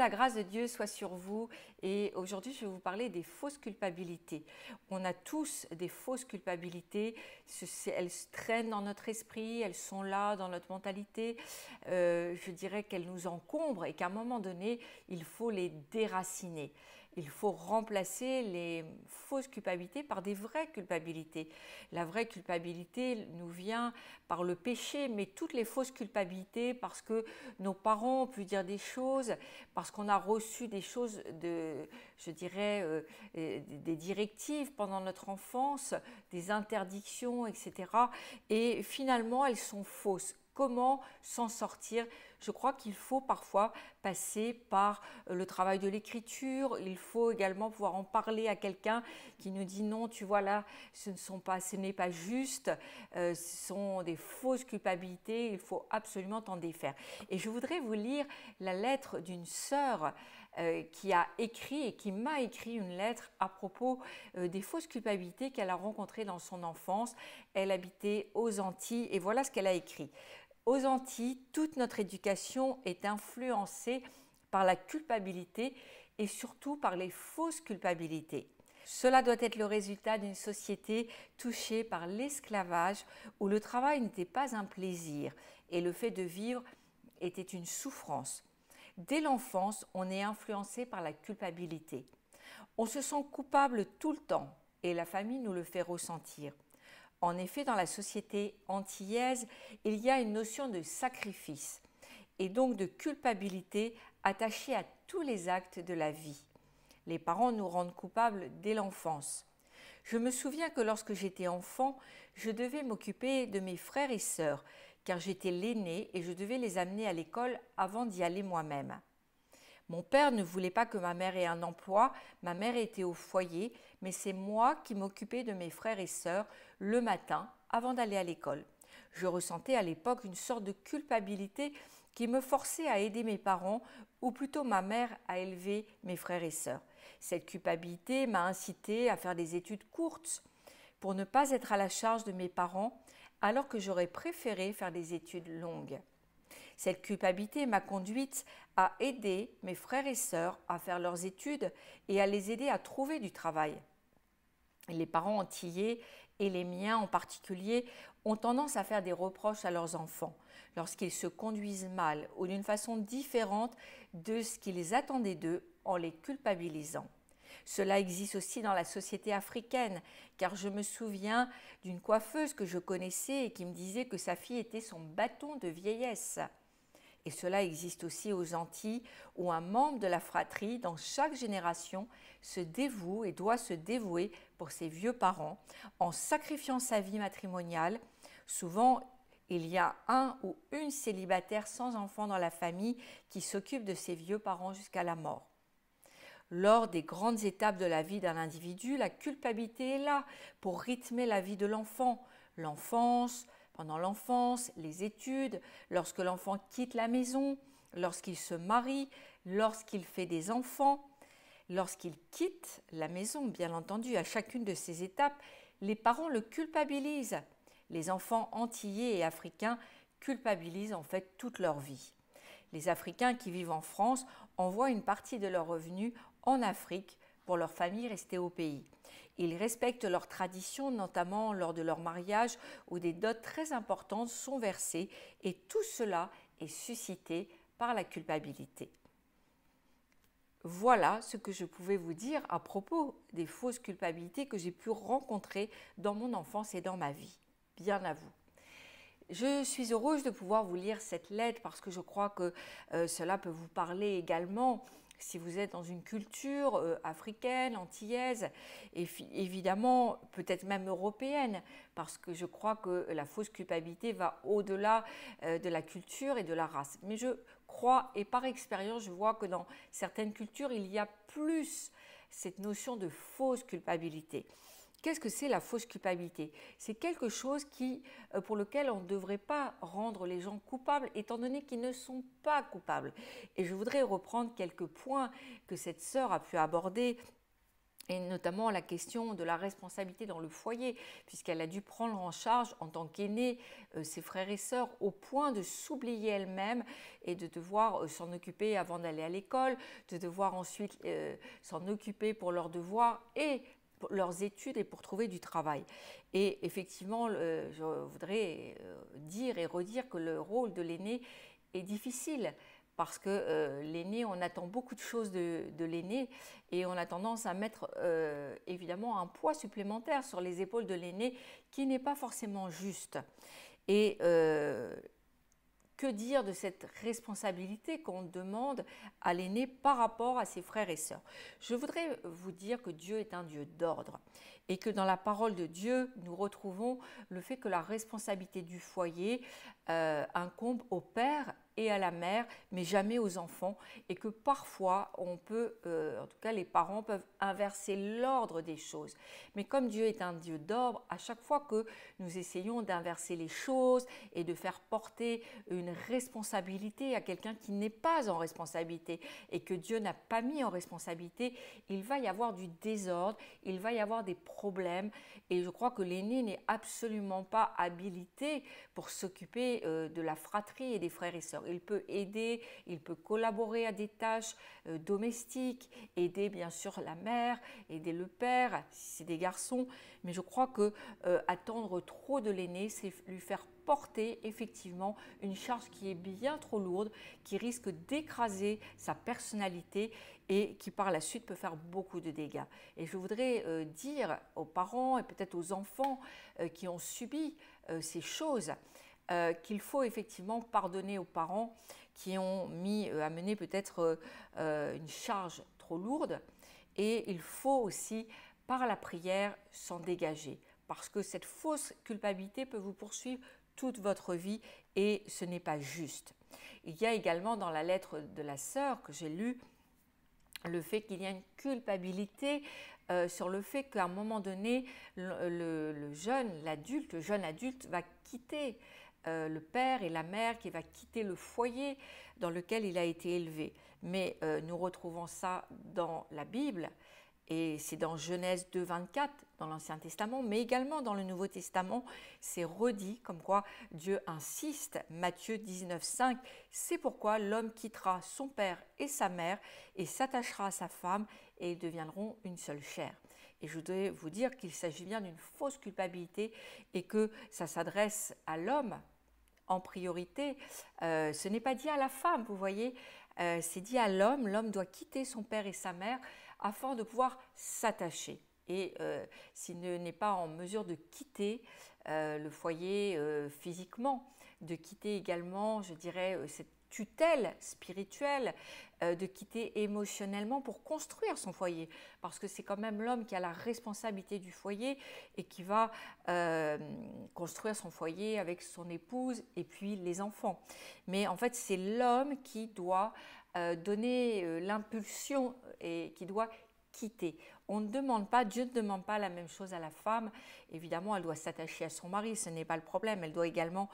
la grâce de Dieu soit sur vous et aujourd'hui je vais vous parler des fausses culpabilités. On a tous des fausses culpabilités, elles traînent dans notre esprit, elles sont là dans notre mentalité. Je dirais qu'elles nous encombrent et qu'à un moment donné, il faut les déraciner. Il faut remplacer les fausses culpabilités par des vraies culpabilités. La vraie culpabilité nous vient par le péché, mais toutes les fausses culpabilités parce que nos parents ont pu dire des choses, parce qu'on a reçu des choses, je dirais, des directives pendant notre enfance, des interdictions, etc. Et finalement, elles sont fausses. Comment s'en sortir? Je crois qu'il faut parfois passer par le travail de l'écriture. Il faut également pouvoir en parler à quelqu'un qui nous dit non, tu vois là, ce n'est pas juste, ce sont des fausses culpabilités, il faut absolument t'en défaire. Et je voudrais vous lire la lettre d'une sœur qui a écrit et qui m'a écrit une lettre à propos des fausses culpabilités qu'elle a rencontrées dans son enfance. Elle habitait aux Antilles et voilà ce qu'elle a écrit. Aux Antilles, toute notre éducation est influencée par la culpabilité et surtout par les fausses culpabilités. Cela doit être le résultat d'une société touchée par l'esclavage où le travail n'était pas un plaisir et le fait de vivre était une souffrance. Dès l'enfance, on est influencé par la culpabilité. On se sent coupable tout le temps et la famille nous le fait ressentir. En effet, dans la société antillaise, il y a une notion de sacrifice et donc de culpabilité attachée à tous les actes de la vie. Les parents nous rendent coupables dès l'enfance. Je me souviens que lorsque j'étais enfant, je devais m'occuper de mes frères et sœurs, car j'étais l'aînée et je devais les amener à l'école avant d'y aller moi-même. Mon père ne voulait pas que ma mère ait un emploi, ma mère était au foyer, mais c'est moi qui m'occupais de mes frères et sœurs le matin avant d'aller à l'école. Je ressentais à l'époque une sorte de culpabilité qui me forçait à aider mes parents, ou plutôt ma mère à élever mes frères et sœurs. Cette culpabilité m'a incité à faire des études courtes pour ne pas être à la charge de mes parents, alors que j'aurais préféré faire des études longues. Cette culpabilité m'a conduite à aider mes frères et sœurs à faire leurs études et à les aider à trouver du travail. Les parents antillais, et les miens en particulier, ont tendance à faire des reproches à leurs enfants lorsqu'ils se conduisent mal ou d'une façon différente de ce qu'ils attendaient d'eux en les culpabilisant. Cela existe aussi dans la société africaine, car je me souviens d'une coiffeuse que je connaissais et qui me disait que sa fille était son bâton de vieillesse. Et cela existe aussi aux Antilles, où un membre de la fratrie, dans chaque génération, se dévoue et doit se dévouer pour ses vieux parents, en sacrifiant sa vie matrimoniale. Souvent, il y a un ou une célibataire sans enfant dans la famille qui s'occupe de ses vieux parents jusqu'à la mort. Lors des grandes étapes de la vie d'un individu, la culpabilité est là pour rythmer la vie de l'enfant, l'enfance, pendant l'enfance, les études, lorsque l'enfant quitte la maison, lorsqu'il se marie, lorsqu'il fait des enfants. Lorsqu'il quitte la maison, bien entendu, à chacune de ces étapes, les parents le culpabilisent. Les enfants antillais et africains culpabilisent en fait toute leur vie. Les Africains qui vivent en France envoient une partie de leurs revenus en Afrique pour leur famille restée au pays. Ils respectent leurs traditions, notamment lors de leur mariage où des dots très importantes sont versées et tout cela est suscité par la culpabilité. Voilà ce que je pouvais vous dire à propos des fausses culpabilités que j'ai pu rencontrer dans mon enfance et dans ma vie. Bien à vous. Je suis heureuse de pouvoir vous lire cette lettre parce que je crois que cela peut vous parler également si vous êtes dans une culture africaine, antillaise, et évidemment peut-être même européenne, parce que je crois que la fausse culpabilité va au-delà de la culture et de la race. Mais je crois, et par expérience, je vois que dans certaines cultures, il y a plus cette notion de fausse culpabilité. Qu'est-ce que c'est la fausse culpabilité? C'est quelque chose pour lequel on ne devrait pas rendre les gens coupables, étant donné qu'ils ne sont pas coupables. Et je voudrais reprendre quelques points que cette sœur a pu aborder et notamment la question de la responsabilité dans le foyer, puisqu'elle a dû prendre en charge en tant qu'aînée ses frères et sœurs au point de s'oublier elle-même et de devoir s'en occuper avant d'aller à l'école, de devoir ensuite s'en occuper pour leurs devoirs et pour leurs études et pour trouver du travail. Et effectivement, je voudrais dire et redire que le rôle de l'aîné est difficile, parce que l'aîné, on attend beaucoup de choses de l'aîné et on a tendance à mettre évidemment un poids supplémentaire sur les épaules de l'aîné qui n'est pas forcément juste. Et que dire de cette responsabilité qu'on demande à l'aîné par rapport à ses frères et sœurs? Je voudrais vous dire que Dieu est un Dieu d'ordre et que dans la parole de Dieu, nous retrouvons le fait que la responsabilité du foyer incombe au père et à la mère, mais jamais aux enfants, et que parfois on peut, en tout cas les parents peuvent inverser l'ordre des choses. Mais comme Dieu est un Dieu d'ordre, à chaque fois que nous essayons d'inverser les choses et de faire porter une responsabilité à quelqu'un qui n'est pas en responsabilité et que Dieu n'a pas mis en responsabilité, il va y avoir du désordre, il va y avoir des problèmes, et je crois que l'aîné n'est absolument pas habilité pour s'occuper de la fratrie et des frères et sœurs. Il peut aider, il peut collaborer à des tâches domestiques, aider bien sûr la mère, aider le père, si c'est des garçons, mais je crois que attendre trop de l'aîné, c'est lui faire porter effectivement une charge qui est bien trop lourde, qui risque d'écraser sa personnalité et qui par la suite peut faire beaucoup de dégâts. Et je voudrais dire aux parents et peut-être aux enfants qui ont subi ces choses, qu'il faut effectivement pardonner aux parents qui ont amené peut-être une charge trop lourde, et il faut aussi par la prière s'en dégager, parce que cette fausse culpabilité peut vous poursuivre toute votre vie et ce n'est pas juste. Il y a également dans la lettre de la sœur que j'ai lue le fait qu'il y a une culpabilité sur le fait qu'à un moment donné, le jeune adulte va quitter le père et la mère, qui va quitter le foyer dans lequel il a été élevé. Mais nous retrouvons ça dans la Bible, et c'est dans Genèse 2, 24 dans l'Ancien Testament, mais également dans le Nouveau Testament, c'est redit comme quoi Dieu insiste, Matthieu 19, 5, c'est pourquoi l'homme quittera son père et sa mère et s'attachera à sa femme et ils deviendront une seule chair. Et je voudrais vous dire qu'il s'agit bien d'une fausse culpabilité et que ça s'adresse à l'homme en priorité. Ce n'est pas dit à la femme, vous voyez, c'est dit à l'homme. L'homme doit quitter son père et sa mère afin de pouvoir s'attacher. Et s'il n'est pas en mesure de quitter le foyer physiquement, de quitter également, je dirais, cette tutelle spirituelle, de quitter émotionnellement pour construire son foyer, parce que c'est quand même l'homme qui a la responsabilité du foyer et qui va construire son foyer avec son épouse et puis les enfants. Mais en fait, c'est l'homme qui doit donner l'impulsion et qui doit quitter. On ne demande pas, Dieu ne demande pas la même chose à la femme. Évidemment, elle doit s'attacher à son mari, ce n'est pas le problème. Elle doit également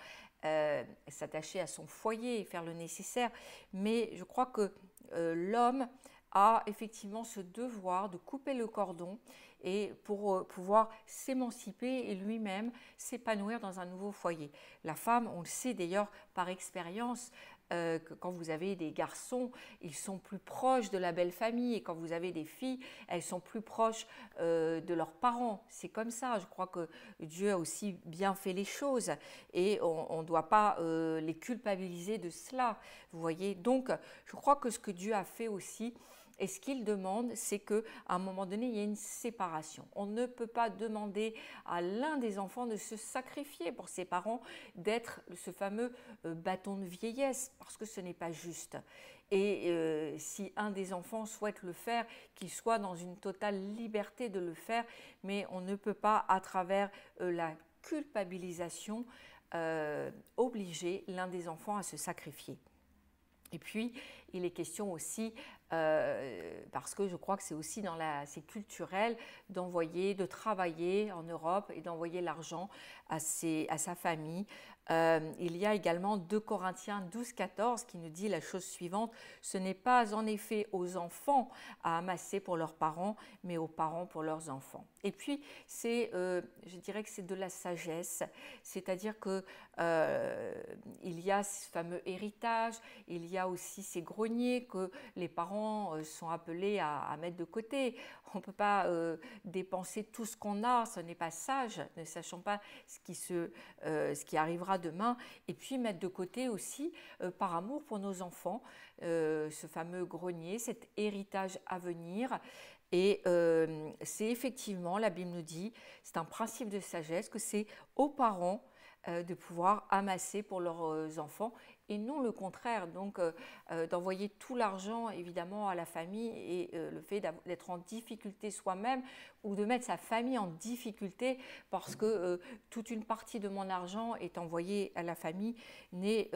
s'attacher à son foyer et faire le nécessaire. Mais je crois que l'homme a effectivement ce devoir de couper le cordon et pour pouvoir s'émanciper et lui-même s'épanouir dans un nouveau foyer. La femme, on le sait d'ailleurs par expérience, que quand vous avez des garçons, ils sont plus proches de la belle famille, et quand vous avez des filles, elles sont plus proches de leurs parents. C'est comme ça, je crois que Dieu a aussi bien fait les choses et on ne doit pas les culpabiliser de cela, vous voyez. Donc, je crois que ce que Dieu a fait aussi, et ce qu'il demande, c'est qu'à un moment donné, il y ait une séparation. On ne peut pas demander à l'un des enfants de se sacrifier pour ses parents, d'être ce fameux bâton de vieillesse, parce que ce n'est pas juste. Et si un des enfants souhaite le faire, qu'il soit dans une totale liberté de le faire, mais on ne peut pas, à travers la culpabilisation, obliger l'un des enfants à se sacrifier. Et puis, il est question aussi, parce que je crois que c'est aussi c'est culturel, de travailler en Europe et d'envoyer l'argent à sa famille. Il y a également 2 Corinthiens 12-14 qui nous dit la chose suivante: ce n'est pas en effet aux enfants à amasser pour leurs parents, mais aux parents pour leurs enfants. Et puis, je dirais que c'est de la sagesse, c'est-à-dire que il y a ce fameux héritage, il y a aussi ces greniers que les parents sont appelés à mettre de côté. On ne peut pas dépenser tout ce qu'on a, ce n'est pas sage, ne sachant pas ce qui arrivera demain, et puis mettre de côté aussi, par amour pour nos enfants, ce fameux grenier, cet héritage à venir. Et c'est effectivement, la Bible nous dit, c'est un principe de sagesse, que c'est aux parents de pouvoir amasser pour leurs enfants et non le contraire. Donc d'envoyer tout l'argent évidemment à la famille et le fait d'être en difficulté soi-même ou de mettre sa famille en difficulté parce que toute une partie de mon argent est envoyée à la famille n'est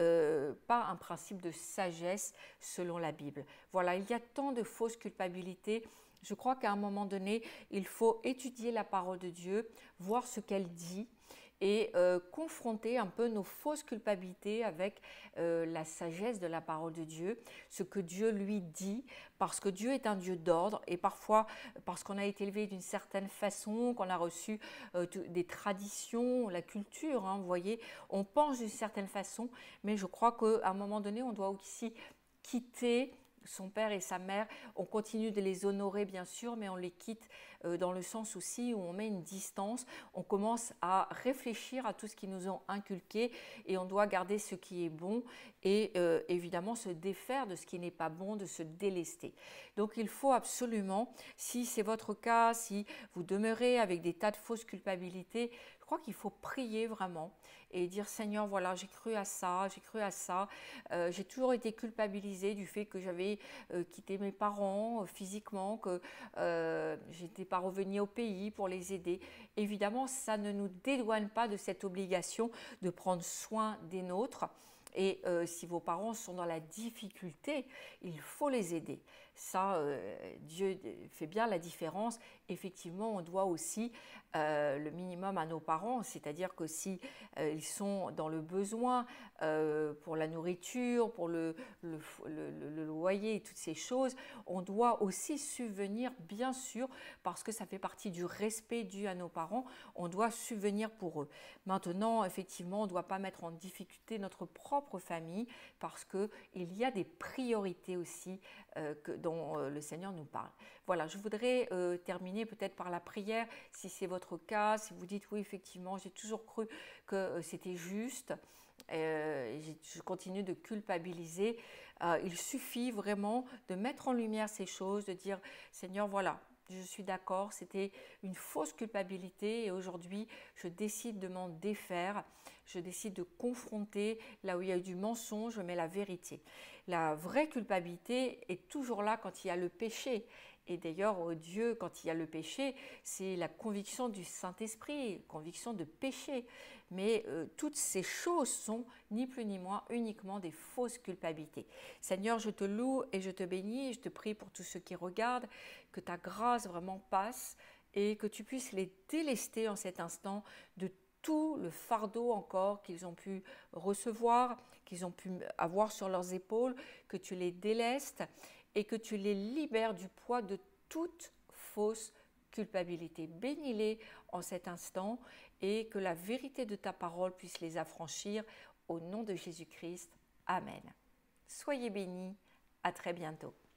pas un principe de sagesse selon la Bible. Voilà, il y a tant de fausses culpabilités. Je crois qu'à un moment donné, il faut étudier la parole de Dieu, voir ce qu'elle dit et confronter un peu nos fausses culpabilités avec la sagesse de la parole de Dieu, ce que Dieu lui dit, parce que Dieu est un Dieu d'ordre et parfois parce qu'on a été élevé d'une certaine façon, qu'on a reçu des traditions, la culture, hein, vous voyez, on pense d'une certaine façon, mais je crois qu'à un moment donné, on doit aussi quitter son père et sa mère. On continue de les honorer bien sûr, mais on les quitte dans le sens aussi où on met une distance, on commence à réfléchir à tout ce qu'ils nous ont inculqué et on doit garder ce qui est bon et évidemment se défaire de ce qui n'est pas bon, de se délester. Donc il faut absolument, si c'est votre cas, si vous demeurez avec des tas de fausses culpabilités, je crois qu'il faut prier vraiment et dire Seigneur, voilà, j'ai cru à ça, j'ai toujours été culpabilisée du fait que j'avais quitté mes parents physiquement, que je n'étais pas revenue au pays pour les aider. Évidemment, ça ne nous dédouane pas de cette obligation de prendre soin des nôtres. Et si vos parents sont dans la difficulté, il faut les aider. Ça, Dieu fait bien la différence. Effectivement, on doit aussi le minimum à nos parents, c'est-à-dire que si ils sont dans le besoin pour la nourriture, pour le loyer et toutes ces choses, on doit aussi subvenir, bien sûr, parce que ça fait partie du respect dû à nos parents, on doit subvenir pour eux. Maintenant, effectivement, on ne doit pas mettre en difficulté notre propre famille parce qu'il y a des priorités aussi dont le Seigneur nous parle. Voilà, je voudrais terminer peut-être par la prière, si c'est votre cas, si vous dites oui, effectivement, j'ai toujours cru que c'était juste, je continue de culpabiliser. Il suffit vraiment de mettre en lumière ces choses, de dire Seigneur, voilà, je suis d'accord, c'était une fausse culpabilité et aujourd'hui, je décide de m'en défaire. Je décide de confronter là où il y a eu du mensonge, je mets la vérité. La vraie culpabilité est toujours là quand il y a le péché. Et d'ailleurs, Dieu, quand il y a le péché, c'est la conviction du Saint-Esprit, conviction de péché. Mais toutes ces choses sont ni plus ni moins uniquement des fausses culpabilités. Seigneur, je te loue et je te bénis, et je te prie pour tous ceux qui regardent, que ta grâce vraiment passe et que tu puisses les délester en cet instant de tout le fardeau encore qu'ils ont pu recevoir, qu'ils ont pu avoir sur leurs épaules, que tu les délestes et que tu les libères du poids de toute fausse culpabilité. Bénis-les en cet instant et que la vérité de ta parole puisse les affranchir au nom de Jésus-Christ. Amen. Soyez bénis, à très bientôt.